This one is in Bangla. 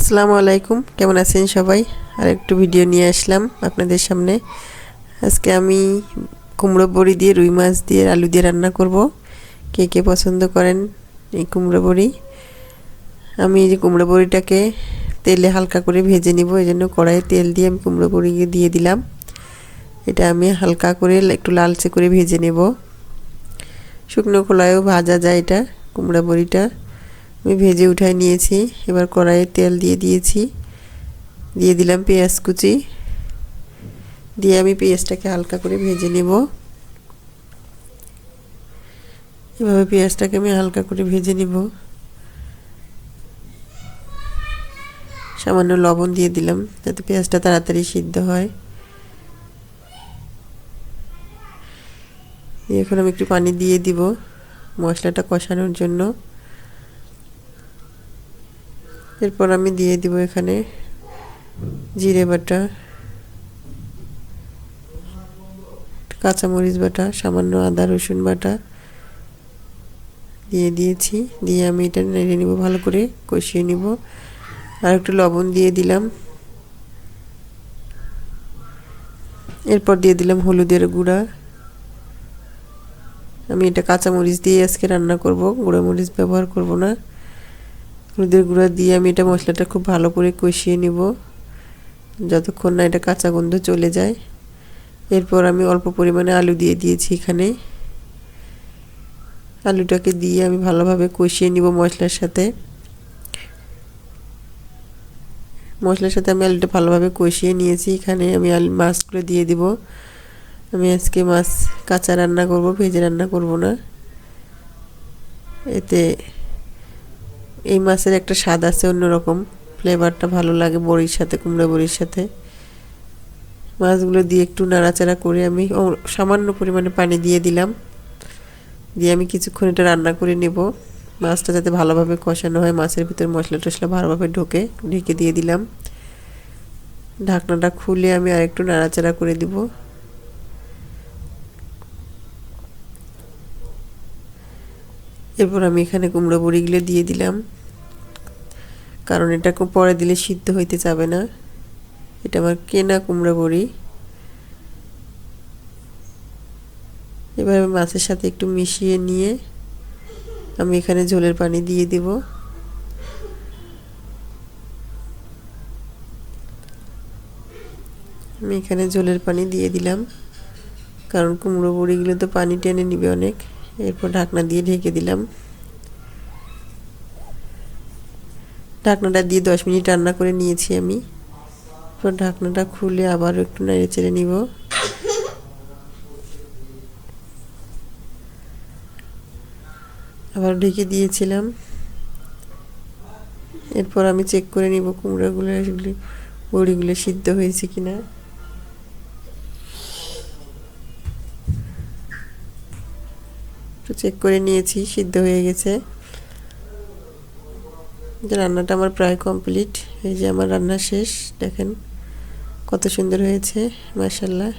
আসসালামু আলাইকুম, কেমন আছেন সবাই? আর একটু ভিডিও নিয়ে আসলাম আপনাদের সামনে। আজকে আমি কুমড়ো বড়ি দিয়ে রুই মাছ দিয়ে আলু দিয়ে রান্না করব। কে কে পছন্দ করেন এই কুমড়ো বড়ি? আমি এই যে কুমড়ো বড়িটাকে তেলে হালকা করে ভেজে নিব, এই জন্য কড়াইয়ে তেল দিয়ে আমি কুমড়ো বড়ি দিয়ে দিলাম। এটা আমি হালকা করে একটু লালচে করে ভেজে নেব। শুকনো খোলায়ও ভাজা যায় এটা কুমড়ো বড়িটা। আমি ভেজে উঠায় নিয়েছি। এবার কড়াইয়ে তেল দিয়ে দিয়েছি, দিয়ে দিলাম পেঁয়াজ কুচি, দিয়ে আমি পেঁয়াজটাকে হালকা করে ভেজে নেব। এভাবে পেঁয়াজটাকে আমি হালকা করে ভেজে নেব। সামান্য লবণ দিয়ে দিলাম যাতে পেঁয়াজটা তাড়াতাড়ি সিদ্ধ হয়। এখন আমি একটু পানি দিয়ে দিব মশলাটা কষানোর জন্য। এরপর আমি দিয়ে দিব এখানে জিরে বাটা, কাঁচামরিচ বাটা, সামান্য আদা রসুন বাটা দিয়ে দিয়েছি। দিয়ে আমি এটা নেড়ে নিব, ভালো করে কষিয়ে নিব। আর একটু লবণ দিয়ে দিলাম। এরপর দিয়ে দিলাম হলুদের গুঁড়া। আমি এটা কাঁচামরিচ দিয়ে আজকে রান্না করব, গুঁড়া মরিচ ব্যবহার করব না। হলুদের গুঁড়া দিয়ে আমি এটা মশলাটা খুব ভালো করে কষিয়ে নিব যতক্ষণ না এটা কাঁচা গন্ধ চলে যায়। এরপর আমি অল্প পরিমাণে আলু দিয়ে দিয়েছি এখানে। আলুটাকে দিয়ে আমি ভালোভাবে কষিয়ে নিব মশলার সাথে। আমি আলুটা ভালোভাবে কষিয়ে নিয়েছি। এখানে আমি মাছগুলো দিয়ে দিব। আমি আজকে মাছ কাঁচা রান্না করব, ভেজে রান্না করব না। এতে এই মাছের একটা স্বাদ আছে, অন্যরকম ফ্লেভারটা ভালো লাগে বড়ির সাথে, কুমড়া বড়ির সাথে। মাছগুলো দিয়ে একটু নাড়াচাড়া করে আমি সামান্য পরিমাণে পানি দিয়ে দিলাম। দিয়ে আমি কিছুক্ষণ এটা রান্না করে নেব। মাছটা যাতে ভালোভাবে কষানো হয়, মাছের ভিতর মশলা টশলা ভালোভাবে ঢোকে, ঢেকে দিয়ে দিলাম। ঢাকনাটা খুলে আমি আরেকটু নাড়াচাড়া করে দিব। এরপর আমি এখানে কুমড়ো বড়িগুলো দিয়ে দিলাম, কারণ এটা পরে দিলে সিদ্ধ হইতে যাবে না। এটা আমার কেনা কুমড়ো বড়ি। এবার আমি মাছের সাথে একটু মিশিয়ে নিয়ে আমি এখানে ঝোলের পানি দিয়ে দিব। আমি এখানে ঝোলের পানি দিয়ে দিলাম, কারণ কুমড়ো বড়িগুলো তো পানি টেনে নিবে অনেক। এরপর ঢাকনা দিয়ে ঢেকে দিলাম। ঢাকনাটা দিয়ে 10 মিনিট রান্না করে নিয়েছি আমি। এরপর ঢাকনাটা খুলে আবার একটু নেড়ে চেড়ে নিব। আবার ঢেকে দিয়েছিলাম। এরপর আমি চেক করে নিব কুমড়োগুলো বড়িগুলো সিদ্ধ হয়েছে কিনা। একটু চেক করে নিয়েছি, সিদ্ধ হয়ে গেছে। রান্নাটা আমার প্রায় কমপ্লিট। এই যে আমার রান্না শেষ, দেখেন কত সুন্দর হয়েছে, মাশাআল্লাহ।